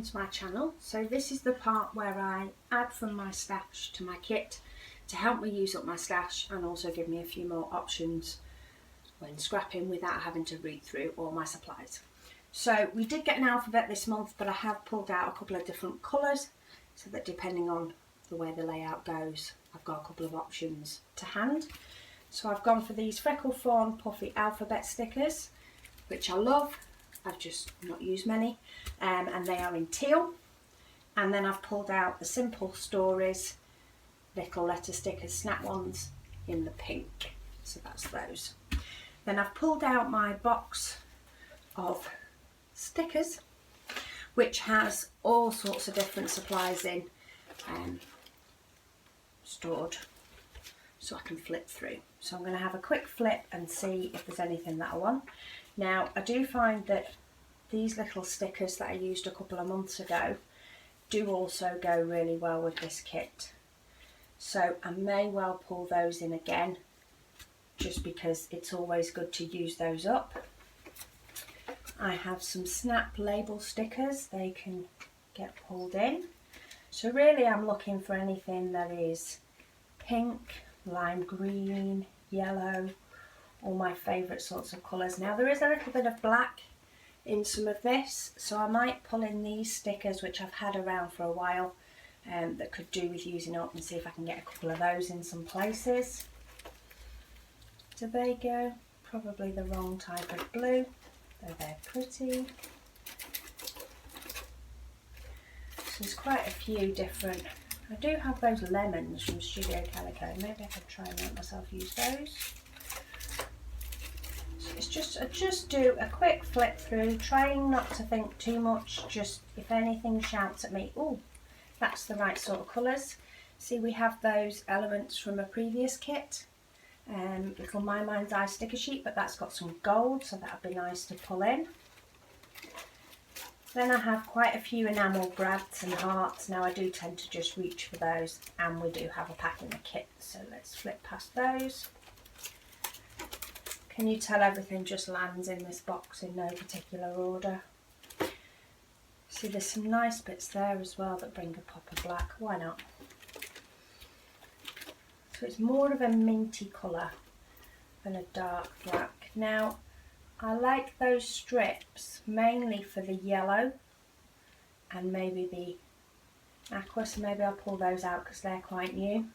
welcome to my channel. So this is the part where I add from my stash to my kit to help me use up my stash and also give me a few more options when scrapping without having to read through all my supplies. So we did get an alphabet this month, but I have pulled out a couple of different colours so that depending on the way the layout goes, I've got a couple of options to hand. So I've gone for these Freckle Fawn Puffy alphabet stickers, which I love. I've just not used many, and they are in teal. And then I've pulled out the Simple Stories little letter stickers, snap ones, in the pink. So that's those. Then I've pulled out my box of stickers, which has all sorts of different supplies in, stored, so I can flip through. So I'm going to have a quick flip and see if there's anything that I want. Now, I do find that these little stickers that I used a couple of months ago do also go really well with this kit. So I may well pull those in again, just because it's always good to use those up. I have some snap label stickers, they can get pulled in. So really I'm looking for anything that is pink, lime green, yellow, all my favourite sorts of colours. Now there is a little bit of black in some of this, so I might pull in these stickers which I've had around for a while that could do with using up, and see if I can get a couple of those in some places. Do they go? Probably the wrong type of blue, though they're pretty. So there's quite a few different. I do have those lemons from Studio Calico. Maybe I could try and make myself use those. So it's just do a quick flip through, trying not to think too much. Just if anything shouts at me, oh, that's the right sort of colours. See, we have those elements from a previous kit. Little My Mind's Eye sticker sheet, but that's got some gold, so that would be nice to pull in. Then I have quite a few enamel brads and hearts. Now I do tend to just reach for those, and we do have a pack in the kit, so let's flip past those. Can you tell everything just lands in this box in no particular order? See, there's some nice bits there as well that bring a pop of black, why not? So it's more of a minty colour than a dark black. Now, I like those strips mainly for the yellow and maybe the aqua, so maybe I'll pull those out because they're quite new.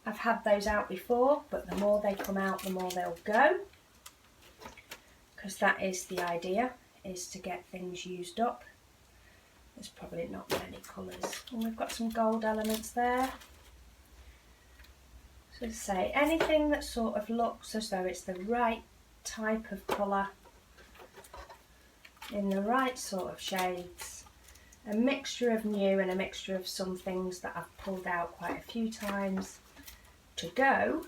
I've had those out before, but the more they come out, the more they'll go, because that is the idea, is to get things used up. There's probably not many colours. And we've got some gold elements there. So to say, anything that sort of looks as though it's the right type of colour, in the right sort of shades, a mixture of new and a mixture of some things that I've pulled out quite a few times to go,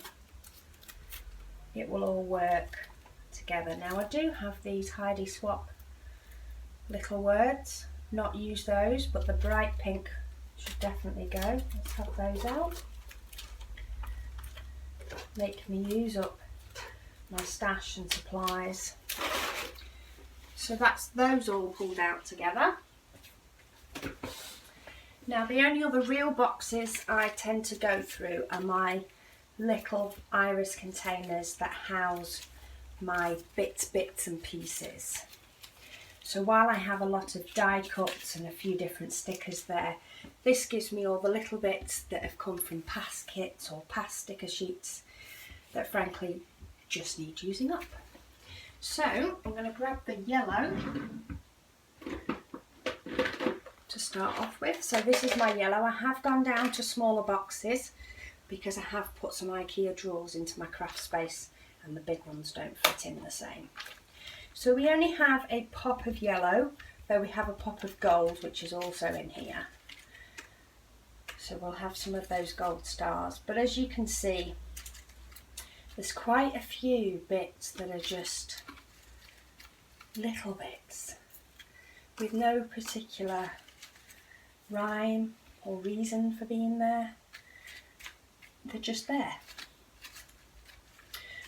it will all work together. Now I do have these Heidi Swap little words, not use those, but the bright pink should definitely go. Let's have those out. Make me use up my stash and supplies. So that's those all pulled out together. Now the only other real boxes I tend to go through are my little iris containers that house my bits and pieces. So while I have a lot of die cuts and a few different stickers there, this gives me all the little bits that have come from past kits or past sticker sheets that frankly just need using up. So I'm going to grab the yellow to start off with. So this is my yellow. I have gone down to smaller boxes because I have put some IKEA drawers into my craft space and the big ones don't fit in the same. So we only have a pop of yellow, though we have a pop of gold which is also in here. So we'll have some of those gold stars, but as you can see, there's quite a few bits that are just little bits with no particular rhyme or reason for being there. They're just there.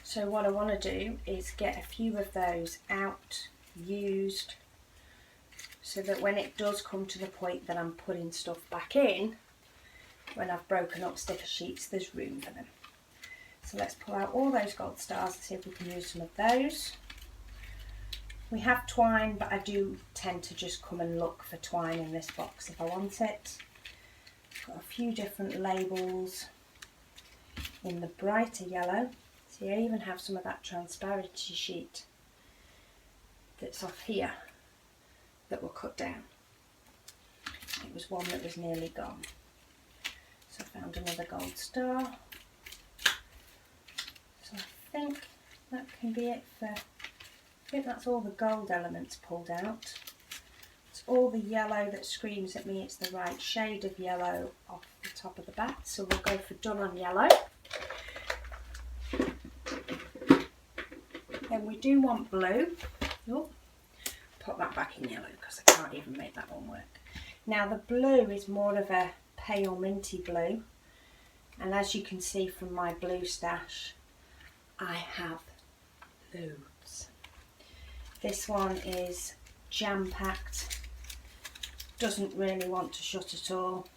So what I want to do is get a few of those out, used, so that when it does come to the point that I'm putting stuff back in, when I've broken up sticker sheets, there's room for them. So let's pull out all those gold stars and see if we can use some of those. We have twine, but I do tend to just come and look for twine in this box if I want it. Got a few different labels in the brighter yellow. See, I even have some of that transparency sheet that's off here that will cut down. It was one that was nearly gone. So I found another gold star. So I think that can be it for, I think that's all the gold elements pulled out. It's all the yellow that screams at me it's the right shade of yellow off the top of the bat. So we'll go for done on yellow. Then we do want blue. Oh, put that back in yellow because I can't even make that one work. Now the blue is more of a pale minty blue, and as you can see from my blue stash, I have loads. This one is jam-packed, doesn't really want to shut at all,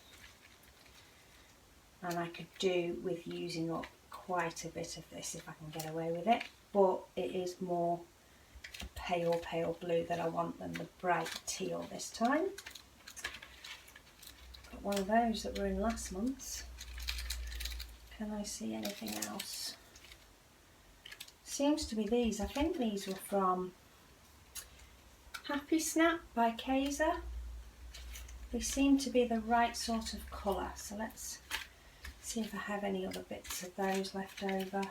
and I could do with using up quite a bit of this if I can get away with it, but it is more pale blue that I want than the bright teal this time. Got one of those that were in last month's. Can I see anything else? Seems to be these. I think these were from Happy Snap by Kaiser. They seem to be the right sort of colour, so let's see if I have any other bits of those left over.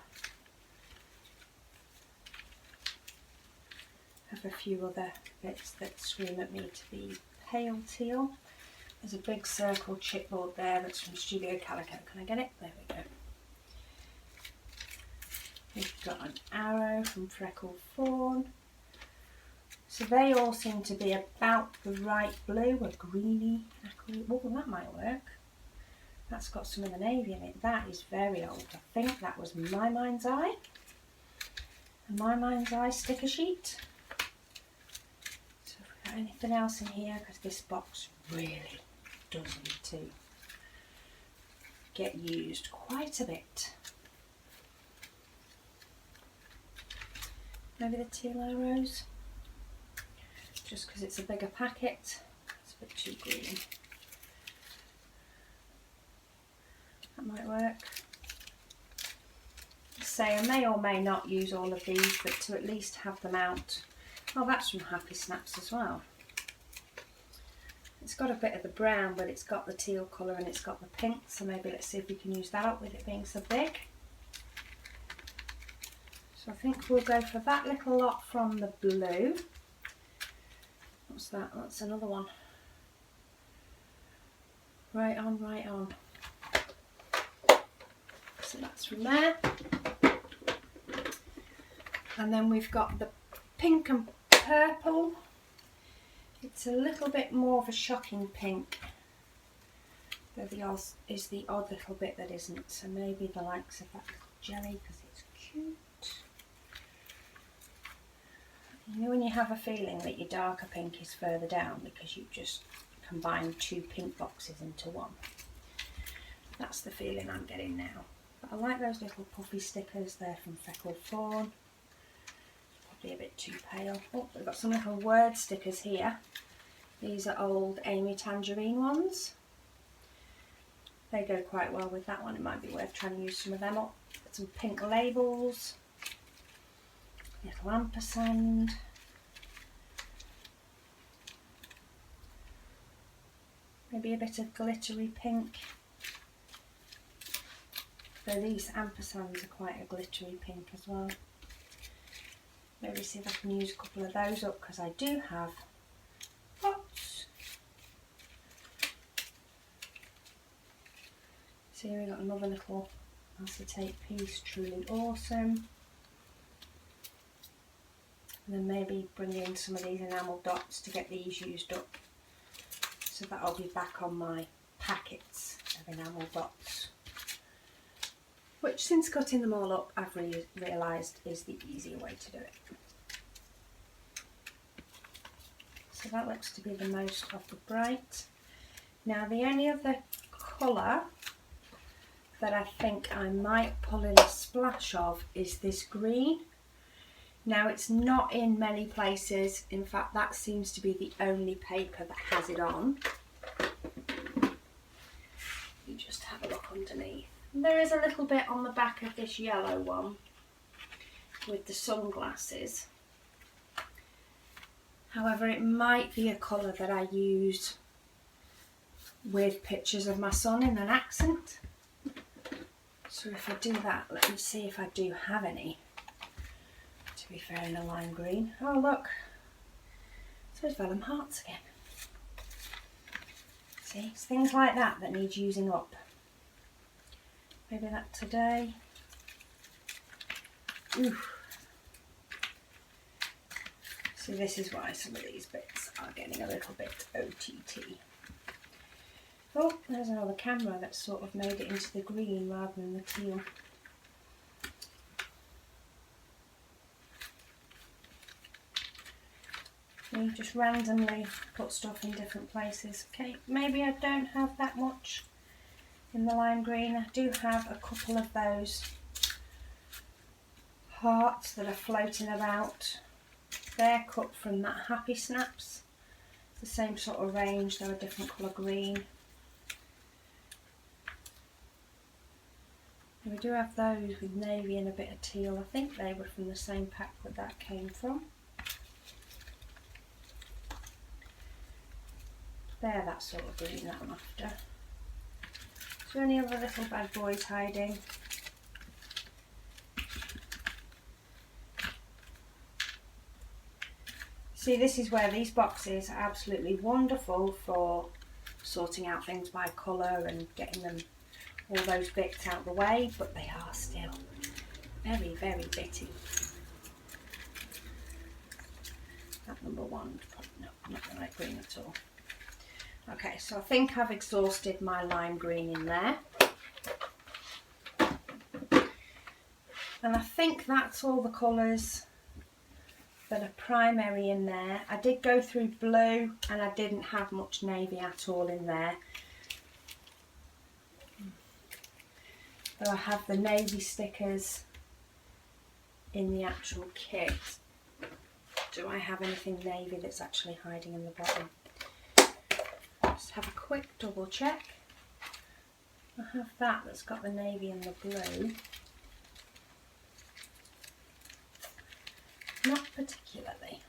Have a few other bits that scream at me to be pale teal. There's a big circle chipboard there that's from Studio Calico. Can I get it? There we go. We've got an arrow from Freckled Fawn. So they all seem to be about the right blue, a greeny, oh, that might work. That's got some of the navy in it. That is very old. I think that was My Mind's Eye. A My Mind's Eye sticker sheet. So if we've got anything else in here, because this box really does need to get used quite a bit. Maybe the teal arrows, just because it's a bigger packet. It's a bit too green. That might work. Say I may or may not use all of these, but to at least have them out. Oh, that's from Happy Snaps as well. It's got a bit of the brown, but it's got the teal colour and it's got the pink, so maybe let's see if we can use that up with it being so big. So I think we'll go for that little lot from the blue. What's that? That's another one. Right on, right on. So that's from there. And then we've got the pink and purple. It's a little bit more of a shocking pink. There is the odd little bit that isn't. So maybe the likes of that jelly because it's cute. You know when you have a feeling that your darker pink is further down because you've just combined two pink boxes into one. That's the feeling I'm getting now. But I like those little puffy stickers. They're from Freckled Fawn. Probably a bit too pale. Oh, we've got some little word stickers here. These are old Amy Tangerine ones. They go quite well with that one. It might be worth trying to use some of them up. Got some pink labels. Little ampersand. Maybe a bit of glittery pink. So these ampersands are quite a glittery pink as well. Maybe see if I can use a couple of those up because I do have pots. So here we've got another little acetate piece, Truly Awesome. And then maybe bring in some of these enamel dots to get these used up. So that'll be back on my packets of enamel dots. Which, since cutting them all up, I've realised is the easier way to do it. So that looks to be the most of the bright. Now the only other colour that I think I might pull in a splash of is this green. Now it's not in many places, in fact that seems to be the only paper that has it on. You just have a look underneath. There is a little bit on the back of this yellow one with the sunglasses. However, it might be a colour that I use with pictures of my son in an accent. So if I do that, let me see if I do have any. To be fair, in a lime green. Oh look, so it's vellum hearts again. See, it's things like that that need using up. Maybe that today. Oof. So this is why some of these bits are getting a little bit OTT. Oh, there's another camera that's sort of made it into the green rather than the teal. You just randomly put stuff in different places. Okay, maybe I don't have that much in the lime green. I do have a couple of those hearts that are floating about. They're cut from that Happy Snaps. It's the same sort of range, they're a different colour green. And we do have those with navy and a bit of teal. I think they were from the same pack that came from. They're that sort of green that I'm after. Is there any other little bad boys hiding? See, this is where these boxes are absolutely wonderful for sorting out things by colour and getting them all those bits out of the way, but they are still very, very bitty. That number one, no, not the right green at all. Okay, so I think I've exhausted my lime green in there. And I think that's all the colours that are primary in there. I did go through blue and I didn't have much navy at all in there. But I have the navy stickers in the actual kit. Do I have anything navy that's actually hiding in the bottom? Just have a quick double check. I have that that's got the navy and the blue. Not particularly.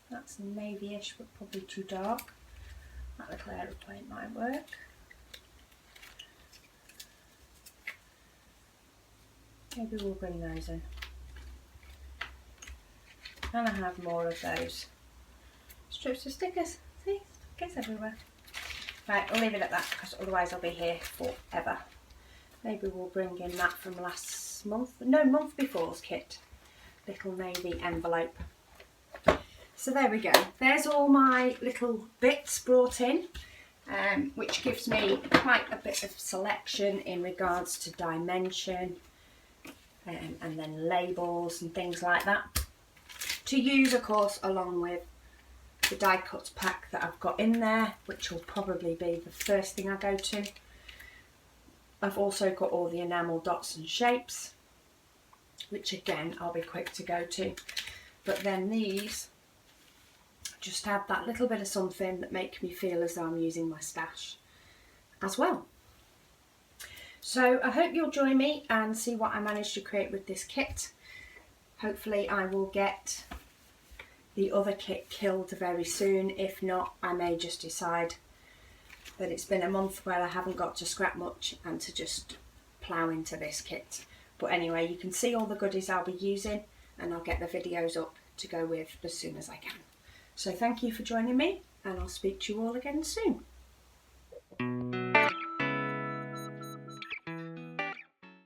That's navy-ish but probably too dark. That little aeroplane might work. Maybe we'll bring those in. And I have more of those strips of stickers. See, stickers everywhere. Right, I'll leave it at that because otherwise I'll be here forever. Maybe we'll bring in that from last month, no, month before's kit. Little navy envelope. So there we go. There's all my little bits brought in, which gives me quite a bit of selection in regards to dimension and then labels and things like that. To use, of course, along with the die cuts pack that I've got in there, which will probably be the first thing I go to. I've also got all the enamel dots and shapes, which again I'll be quick to go to. But then these just have that little bit of something that make me feel as though I'm using my stash as well. So I hope you'll join me and see what I managed to create with this kit. Hopefully I will get the other kit killed very soon. If not, I may just decide that it's been a month where I haven't got to scrap much and to just plough into this kit. But anyway, you can see all the goodies I'll be using and I'll get the videos up to go with as soon as I can. So thank you for joining me and I'll speak to you all again soon.